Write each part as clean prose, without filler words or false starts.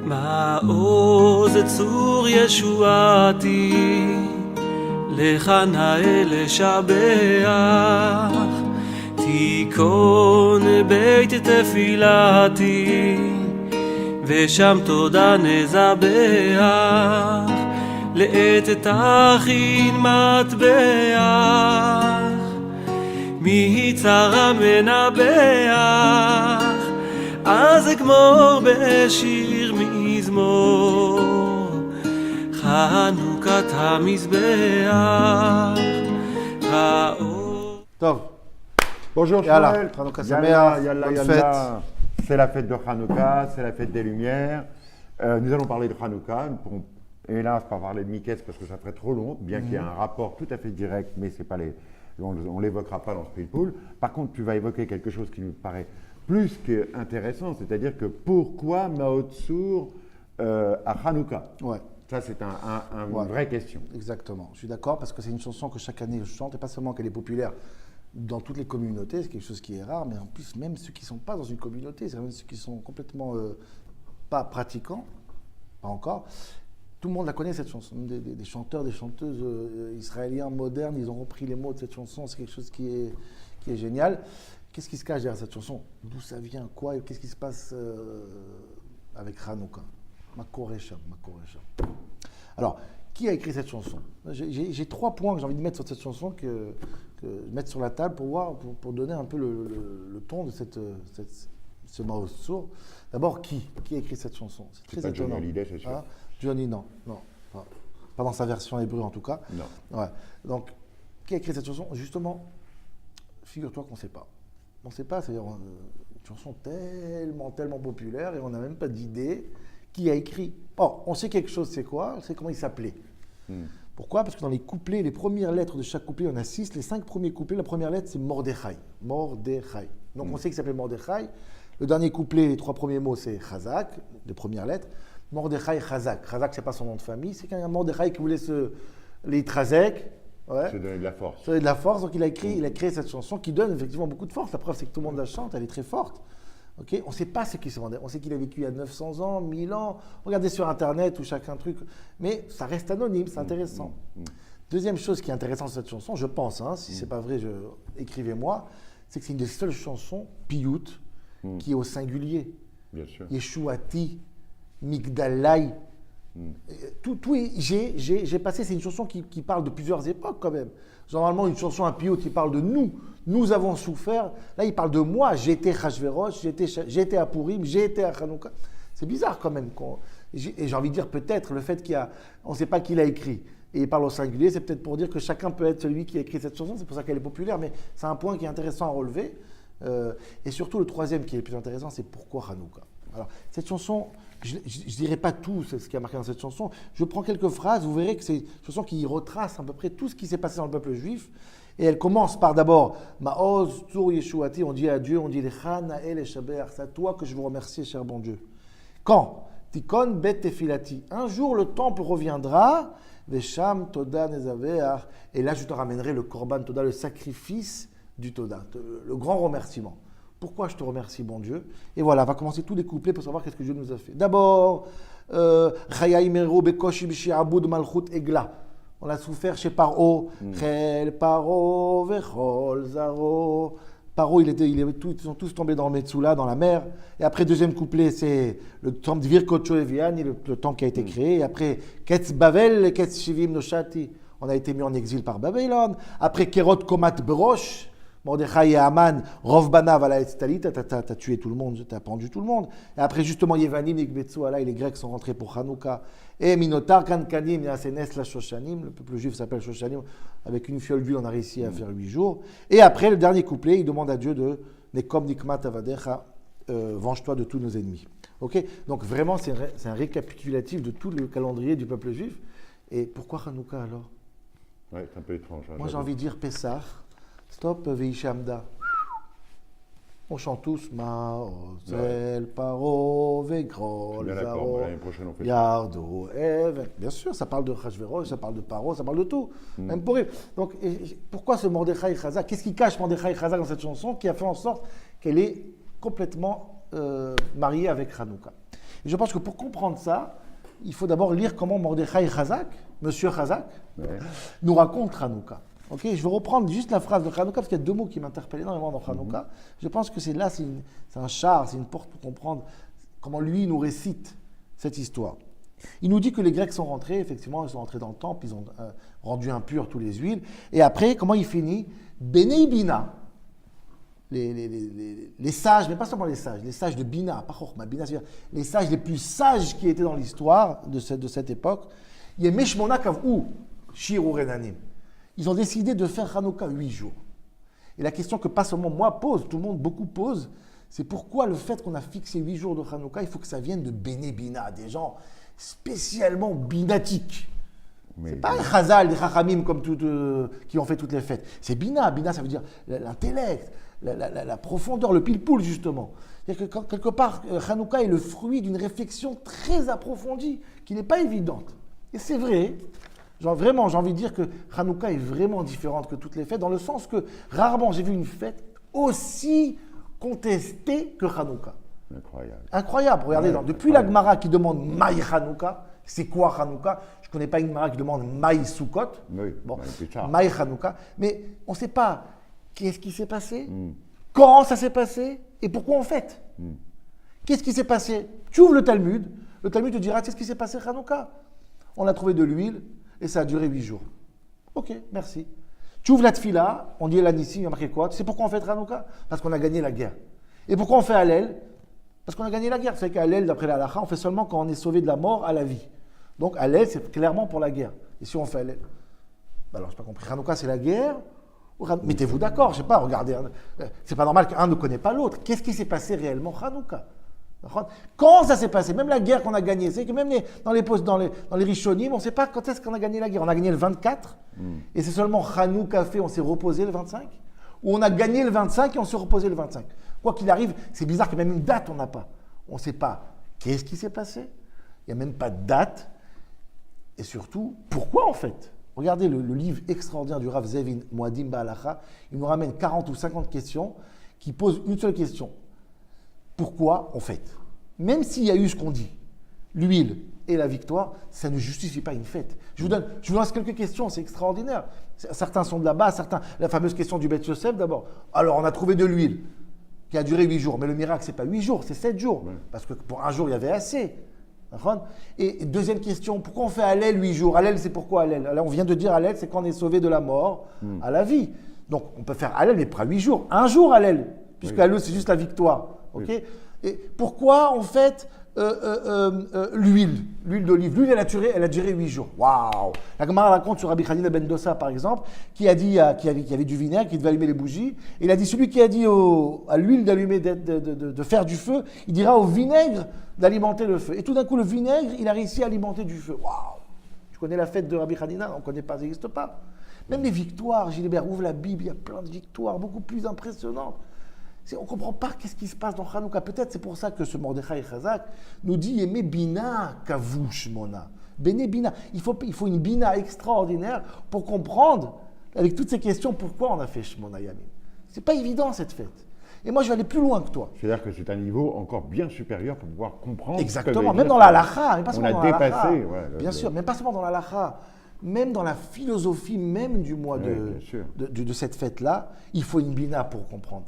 מעוז צור ישועתי, לך נאה לשבח, תיכון בית תפילתי, ושם תודה נזבח, לעת תכין מטבח, מיצרה מנבח, אז אגמור בשיר מזמור, חנוכת המזבח, האור. טוב. Bonjour Yalla, Shmuel. Hanouka Yalla, Sameach, yalla, bonne yalla. fête. C'est la fête de Hanouka, c'est la fête des Lumières. Nous allons parler de Hanouka. Nous ne pourrons hélas pas parler de Miketz parce que ça ferait trop long, bien qu'il y ait un rapport tout à fait direct, mais c'est pas on ne l'évoquera pas dans ce prix pool. Par contre, tu vas évoquer quelque chose qui nous paraît plus qu'intéressant, c'est-à-dire que pourquoi Mao Tzur à Hanouka? Ouais. Ça, c'est une vraie question. Exactement. Je suis d'accord parce que c'est une chanson que chaque année je chante, et pas seulement qu'elle est populaire dans toutes les communautés, c'est quelque chose qui est rare, mais en plus, même ceux qui ne sont pas dans une communauté, c'est même ceux qui sont complètement pas pratiquants, pas encore, tout le monde la connaît cette chanson. Des chanteurs, des chanteuses israéliens modernes, ils ont repris les mots de cette chanson, c'est quelque chose qui est génial. Qu'est-ce qui se cache derrière cette chanson? D'où ça vient? Quoi? Qu'est-ce qui se passe avec Hanouka? Makoresham. Alors, qui a écrit cette chanson? J'ai 3 points que j'ai envie de mettre sur cette chanson, que mettre sur la table pour voir, pour donner un peu le ton de ce Mao Tzur. D'abord, qui a écrit cette chanson? C'est très étonnant. Johnny Hallyday, c'est sûr. Hein? Johnny, non. Pas dans sa version hébreu en tout cas. Non. Ouais. Donc, qui a écrit cette chanson? Justement, figure-toi qu'on ne sait pas. On ne sait pas, c'est une chanson tellement populaire et on n'a même pas d'idée qui a écrit. Or, on sait quelque chose, c'est quoi? On sait comment il s'appelait. Pourquoi? Parce que dans les couplets, les premières lettres de chaque couplet, on a 6. Les 5 premiers couplets, la première lettre, c'est Mordechai. Donc, on sait qu'il s'appelait Mordechai. Le dernier couplet, les 3 premiers mots, c'est Chazak, les premières lettres. Mordechai Chazak. Chazak, ce n'est pas son nom de famille. C'est qu'un Mordechai qui voulait les Trazek. Ouais. Se donner de la force. Se donner de la force. Donc, il a créé cette chanson qui donne effectivement beaucoup de force. La preuve, c'est que tout le monde la chante. Elle est très forte. Okay, on ne sait pas ce qu'il se vendait. On sait qu'il a vécu il y a 900 ans, 1000 ans. Regardez sur Internet ou chacun truc. Mais ça reste anonyme, c'est intéressant. Deuxième chose qui est intéressante sur cette chanson, je pense, hein, si ce n'est pas vrai, écrivez-moi, c'est que c'est une des seules chansons, Piyut, qui est au singulier. Bien sûr. Yeshuati, Migdalai. J'ai passé, c'est une chanson qui parle de plusieurs époques quand même. Normalement, une chanson, un Piyut, qui parle de nous. Nous avons souffert. Là, il parle de moi. J'ai été Hachvérosh, j'ai été à Purim, j'ai été à Hanouka. C'est bizarre quand même. Et j'ai envie de dire peut-être le fait on ne sait pas qui l'a écrit. Et il parle au singulier, c'est peut-être pour dire que chacun peut être celui qui a écrit cette chanson. C'est pour ça qu'elle est populaire. Mais c'est un point qui est intéressant à relever. Et surtout, le troisième qui est le plus intéressant, c'est pourquoi Hanouka. Alors, cette chanson, je ne dirai pas tout ce qui a marqué dans cette chanson. Je prends quelques phrases, vous verrez que c'est une chanson qui retrace à peu près tout ce qui s'est passé dans le peuple juif. Et elle commence par d'abord Ma'oz Tzur Yeshuati, on dit à Dieu, on dit Lecha Na'eh Leshabeach, c'est à toi que je vous remercie, cher bon Dieu. Quand Tikon Bet Tefilati, un jour le temple reviendra, Vesham Toda Nezaveach, et là je te ramènerai le Korban Toda, le sacrifice du Toda, le grand remerciement. Pourquoi je te remercie, bon Dieu? Et voilà, on va commencer tous les couplets pour savoir qu'est-ce que Dieu nous a fait. D'abord, Chayai Meru Bekoshi Bishi'abud Malchut Egla. On a souffert chez Paro. Chel Paro Vechol Zaro. Paro, ils sont tous tombés dans le Metzoula, dans la mer. Et après, deuxième couplet, c'est le temple de Virkocho Eviani, le temple qui a été créé. Et après, Ketz Bavel et Ketz Shivim Noshati. On a été mis en exil par Babylone. Après, Kerot Komat Berosh. Mordechai et Haman, Rov Banav ala Etztalit, t'as tué tout le monde, t'as pendu tout le monde. Et après, justement, Yevanim, Ikbetsu, Allah et les Grecs sont rentrés pour Hanouka. Et Minotar, Kankanim, Yasenes, la Shoshanim, le peuple juif s'appelle Shoshanim. Avec une fiole d'huile, on a réussi à faire 8 jours. Et après, le dernier couplet, il demande à Dieu de Nekom Nikmat Avadecha, venge-toi de tous nos ennemis. Ok? Donc vraiment, c'est un récapitulatif de tout le calendrier du peuple juif. Et pourquoi Hanouka alors? Ouais, c'est un peu étrange. Moi, j'ai envie de dire Pessah. Stop, Veishamda. On chante tous Ma'ozel Paro Vegrol Je suis bien d'accord, Zaro l'année prochaine, on fait ça. Yardo Even. Bien sûr, ça parle de Achashverosh, ça parle de Paro, ça parle de tout. Même pour rire. Donc, pourquoi ce Mordechai Chazak? Qu'est-ce qui cache Mordechai Chazak dans cette chanson qui a fait en sorte qu'elle est complètement mariée avec Hanouka? Et je pense que pour comprendre ça, il faut d'abord lire comment Mordechai Chazak, Monsieur Chazak, Ouais. nous raconte Hanouka. Ok, je vais reprendre juste la phrase de Hanouka parce qu'il y a deux mots qui m'interpellent énormément dans Hanouka. Je pense que c'est un char, c'est une porte pour comprendre comment lui nous récite cette histoire. Il nous dit que les Grecs sont rentrés, effectivement, ils sont rentrés dans le temple, ils ont rendu impurs tous les huiles. Et après, comment il finit? Benei Bina, les sages, mais pas seulement les sages de Bina, pas Chokhma, Bina, c'est-à-dire les sages les plus sages qui étaient dans l'histoire de cette époque. Il y a Meshmona Kav'u, Shir ou Renanim. Ils ont décidé de faire Hanouka 8 jours. Et la question que pas seulement moi pose, tout le monde beaucoup pose, c'est pourquoi le fait qu'on a fixé 8 jours de Hanouka, il faut que ça vienne de Béné Bina, des gens spécialement binatiques. C'est pas les Chazal, les Chachamim comme qui ont fait toutes les fêtes. C'est Bina. Bina, ça veut dire l'intellect, la profondeur, le pile-poule, justement. C'est-à-dire que quelque part, Hanouka est le fruit d'une réflexion très approfondie, qui n'est pas évidente. Et c'est vrai. Vraiment, j'ai envie de dire que Hanouka est vraiment différente que toutes les fêtes, dans le sens que rarement j'ai vu une fête aussi contestée que Hanouka. Incroyable. Incroyable, regardez, depuis la Gemara qui demande Maï Hanouka, c'est quoi Hanouka? Je ne connais pas une Gemara qui demande Maï Sukkot. Oui, Bon, plus tard. Maï Hanouka, mais on ne sait pas qu'est-ce qui s'est passé, quand ça s'est passé et pourquoi on fête. Qu'est-ce qui s'est passé? Tu ouvres le Talmud te dira, c'est ce qui s'est passé Hanouka. On a trouvé de l'huile, et ça a duré 8 jours. Ok, merci. Tu ouvres la tfila, on dit Elanissi, il y a marqué quoi? Tu sais pourquoi on fait Hanouka? Parce qu'on a gagné la guerre. Et pourquoi on fait Hallel? Parce qu'on a gagné la guerre. Vous savez qu'Hallel, d'après la halakha, on fait seulement quand on est sauvé de la mort à la vie. Donc Hallel, c'est clairement pour la guerre. Et si on fait Hallel? Ben alors, je n'ai pas compris. Hanouka, c'est la guerre? Mettez-vous d'accord, je ne sais pas, regardez. C'est pas normal qu'un ne connaît pas l'autre. Qu'est-ce qui s'est passé réellement Hanouka? Quand ça s'est passé, même la guerre qu'on a gagnée, c'est que même dans les Rishonim, on ne sait pas quand est-ce qu'on a gagné la guerre. On a gagné le 24, et c'est seulement Hanouka fait, on s'est reposé le 25, ou on a gagné le 25 et on s'est reposé le 25. Quoi qu'il arrive, c'est bizarre que même une date, on n'a pas. On ne sait pas qu'est-ce qui s'est passé, il n'y a même pas de date, et surtout, pourquoi en fait? Regardez le livre extraordinaire du Rav Zevin, Moadim Ba'alacha, il nous ramène 40 ou 50 questions qui posent une seule question. Pourquoi on fête? Même s'il y a eu ce qu'on dit, l'huile et la victoire, ça ne justifie pas une fête. Je vous lance quelques questions, c'est extraordinaire. Certains sont de là-bas, la fameuse question du Beth Yosef d'abord. Alors, on a trouvé de l'huile qui a duré 8 jours, mais le miracle, ce n'est pas 8 jours, c'est 7 jours. Ouais. Parce que pour un jour, il y avait assez. Et deuxième question, pourquoi on fait Hallel 8 jours? Hallel, c'est pourquoi Hallel? On vient de dire Hallel, c'est quand on est sauvé de la mort à la vie. Donc, on peut faire Hallel, mais pas 8 jours. Un jour Hallel, puisque Hallel, c'est juste la victoire. Okay. Et pourquoi on fête l'huile d'olive? L'huile, elle a duré 8 jours. Waouh! La Gemara raconte sur Rabbi Hanina ben Dossa, par exemple, qui a dit qu'il y avait du vinaigre, qui devait allumer les bougies. Et il a dit, celui qui a dit à l'huile d'allumer, de faire du feu, il dira au vinaigre d'alimenter le feu. Et tout d'un coup, le vinaigre, il a réussi à alimenter du feu. Waouh! Tu connais la fête de Rabbi Hanina? On ne connaît pas, ça n'existe pas. Même les victoires, Gilbert, ouvre la Bible, il y a plein de victoires, beaucoup plus impressionnantes. On ne comprend pas qu'est-ce qui se passe dans Hanouka. Peut-être c'est pour ça que ce Mordechai Chazak nous dit Aimez Bina Kavu Shmona. Béné Bina. Il faut une Bina extraordinaire pour comprendre, avec toutes ces questions, pourquoi on a fait Shmona Yamim. Ce n'est pas évident cette fête. Et moi, je vais aller plus loin que toi. C'est-à-dire que c'est un niveau encore bien supérieur pour pouvoir comprendre. Exactement, même dans la halakha. On a dépassé. Bien sûr, même pas seulement dans la halakha. Même dans la philosophie même du mois de cette fête-là, il faut une Bina pour comprendre.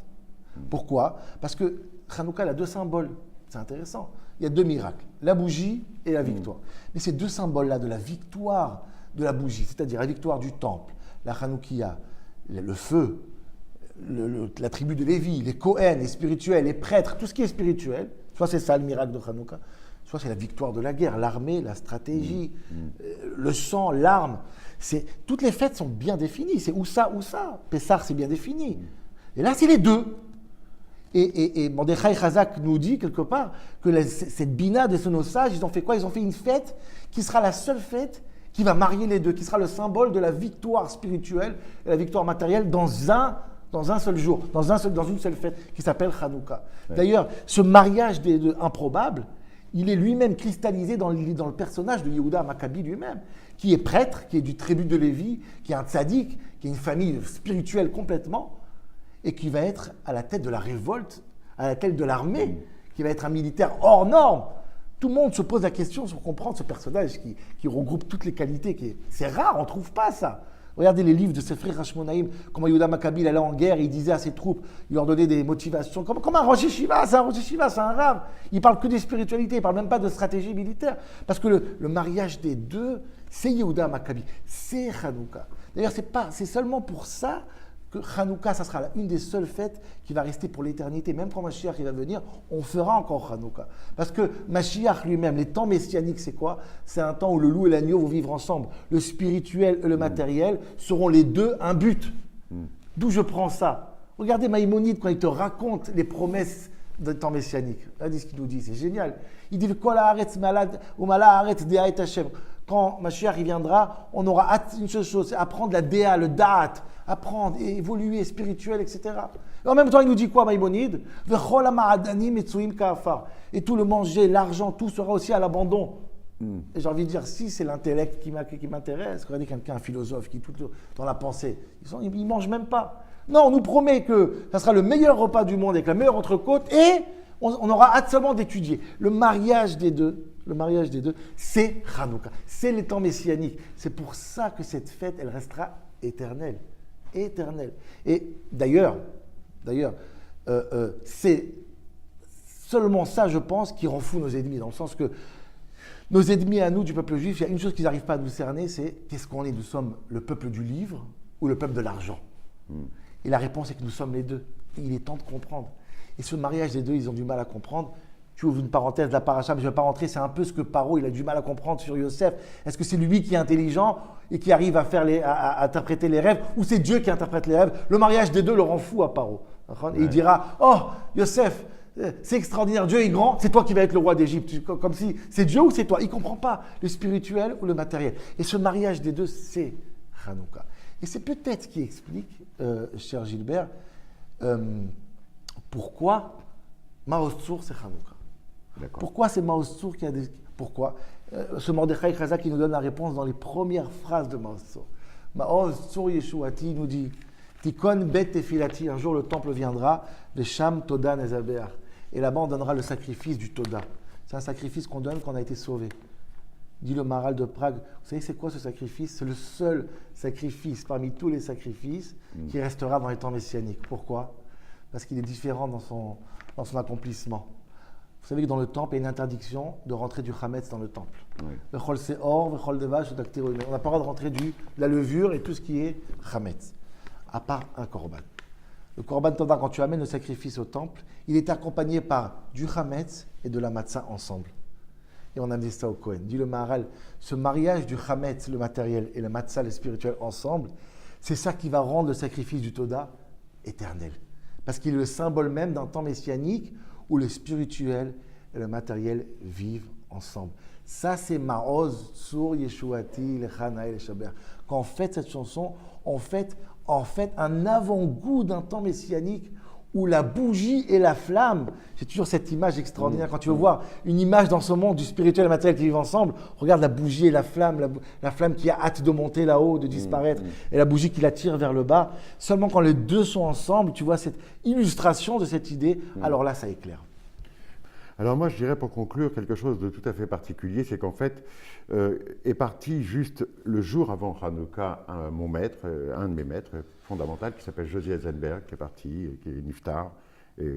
Pourquoi? Parce que Hanouka a 2 symboles. C'est intéressant. Il y a 2 miracles, la bougie et la victoire. Mais ces 2 symboles-là de la victoire de la bougie, c'est-à-dire la victoire du temple, la Hanoukia, le feu, la tribu de Lévi, les Kohen, les spirituels, les prêtres, tout ce qui est spirituel, soit c'est ça le miracle de Hanouka, soit c'est la victoire de la guerre, l'armée, la stratégie, le sang, l'arme. Toutes les fêtes sont bien définies. C'est ou ça. Pessah, c'est bien défini. Et là, c'est les 2. Et Mordechai Chazak nous dit quelque part que cette bina de nos sages, ils ont fait quoi? Ils ont fait une fête qui sera la seule fête qui va marier les deux, qui sera le symbole de la victoire spirituelle et la victoire matérielle dans dans un seul jour, dans une seule fête qui s'appelle Hanouka. D'ailleurs, ce mariage des deux improbable, il est lui-même cristallisé dans le personnage de Yehuda Maccabi lui-même, qui est prêtre, qui est du tribut de Lévi, qui est un tzaddik, qui est une famille spirituelle complètement, et qui va être à la tête de la révolte, à la tête de l'armée, qui va être un militaire hors norme. Tout le monde se pose la question sur comprendre ce personnage qui regroupe toutes les qualités. C'est rare, on ne trouve pas ça. Regardez les livres de ses frères Hashmonaïm, comment Yehuda Maccabi il allait en guerre, il disait à ses troupes, il leur donnait des motivations, comme un Rosh Yeshiva, c'est un Rosh Yeshiva, c'est un rave. Il ne parle que des spiritualités, il ne parle même pas de stratégie militaire. Parce que le mariage des deux, c'est Yehuda Maccabi, c'est Hanouka. D'ailleurs, c'est seulement pour ça que Hanouka, ça sera une des seules fêtes qui va rester pour l'éternité. Même quand Mashiach va venir, on fera encore Hanouka. Parce que Mashiach lui-même, les temps messianiques, c'est quoi? C'est un temps où le loup et l'agneau vont vivre ensemble. Le spirituel et le matériel seront les deux un but. D'où je prends ça? Regardez Maïmonide quand il te raconte les promesses des temps messianiques. Regardez ce qu'il nous dit, c'est génial. Il dit quand Mashiach viendra, on aura hâte une seule chose, c'est apprendre la déa, le da'at, apprendre et évoluer, spirituel, etc. Et en même temps, il nous dit quoi, Maïmonide? Et tout le manger, l'argent, tout sera aussi à l'abandon. Et j'ai envie de dire, si c'est l'intellect qui m'intéresse, regardez quelqu'un, un philosophe qui est tout dans la pensée, ils ne mangent même pas. Non, on nous promet que ça sera le meilleur repas du monde avec la meilleure entrecôte et on aura hâte seulement d'étudier. Le mariage des deux, c'est Hanouka, c'est les temps messianiques. C'est pour ça que cette fête, elle restera éternelle. Éternelle. Et d'ailleurs, c'est seulement ça, je pense, qui rend fou nos ennemis, dans le sens que nos ennemis à nous, du peuple juif, il y a une chose qu'ils n'arrivent pas à nous cerner, c'est qu'est-ce qu'on est? Nous sommes le peuple du livre ou le peuple de l'argent? Et la réponse est que nous sommes les deux. Et il est temps de comprendre. Et ce mariage des deux, ils ont du mal à comprendre. Tu ouvres une parenthèse de la paracha, mais je ne vais pas rentrer. C'est un peu ce que Paro, il a du mal à comprendre sur Yosef. Est-ce que c'est lui qui est intelligent et qui arrive à interpréter les rêves, ou c'est Dieu qui interprète les rêves? Le mariage des deux le rend fou à Paro. Et il dira, oh, Yosef, c'est extraordinaire, Dieu est grand, c'est toi qui vas être le roi d'Égypte. Comme si c'est Dieu ou c'est toi. Il ne comprend pas le spirituel ou le matériel. Et ce mariage des deux, c'est Hanouka. Et c'est peut-être ce qui explique, cher Gilbert, pourquoi Maoz Tzur, c'est Hanouka. D'accord. Pourquoi c'est Maoz Tzur qui a des... Pourquoi ce Mordechai Chazak qui nous donne la réponse dans les premières phrases de Maoz Tzur. Maoz Tzur Yeshuati nous dit Tikon bet tefilati, un jour le temple viendra, Vesham Toda Nezaber. Et là-bas on donnera le sacrifice du Toda. C'est un sacrifice qu'on donne quand on a été sauvé. Dit le Maharal de Prague. Vous savez c'est quoi ce sacrifice? C'est le seul sacrifice parmi tous les sacrifices qui restera dans les temps messianiques. Pourquoi? Parce qu'il est différent dans son accomplissement. Vous savez que dans le temple, il y a une interdiction de rentrer du chametz dans le temple. Vechol seor, vechol devash, on n'a pas le droit de rentrer de la levure et tout ce qui est chametz, à part un korban. Le korban toda, quand tu amènes le sacrifice au temple, il est accompagné par du chametz et de la matzah ensemble. Et on a amené ça au Kohen. Dit le Maharal, ce mariage du chametz, le matériel, et la matzah, le spirituel, ensemble, c'est ça qui va rendre le sacrifice du toda éternel. Parce qu'il est le symbole même d'un temps messianique où le spirituel et le matériel vivent ensemble. Ça, c'est Maoz Tzur Yeshuati Lechana El Shaber. Quand on fait cette chanson, on fait un avant-goût d'un temps messianique où la bougie et la flamme, j'ai toujours cette image extraordinaire. Quand tu veux voir une image dans ce monde du spirituel et le matériel qui vivent ensemble, regarde la bougie et la flamme qui a hâte de monter là-haut, de disparaître, et la bougie qui la tire vers le bas. Seulement quand les deux sont ensemble, tu vois cette illustration de cette idée, alors là, ça éclaire. Alors moi, je dirais pour conclure quelque chose de tout à fait particulier, c'est qu'en fait, est parti juste le jour avant Hanouka mon maître, un de mes maîtres fondamentaux, qui s'appelle Josie Eisenberg, qui est parti, qui est niftar. Et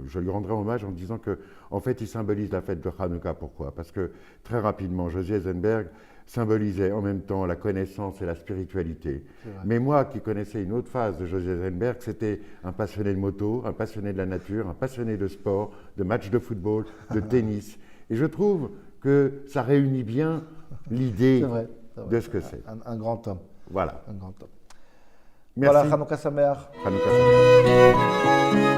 je lui rendrai hommage en disant que, en fait, il symbolise la fête de Hanouka. Pourquoi? Parce que très rapidement, Josie Eisenberg symbolisait en même temps la connaissance et la spiritualité. Mais moi, qui connaissais une autre phase de Josie Eisenberg, c'était un passionné de moto, un passionné de la nature, un passionné de sport, de matchs de football, de tennis. Et je trouve que ça réunit bien l'idée de ce que c'est. Un grand homme. Voilà. Un grand homme. Merci. Voilà, Hanouka Sameach. Hanouka Sameach.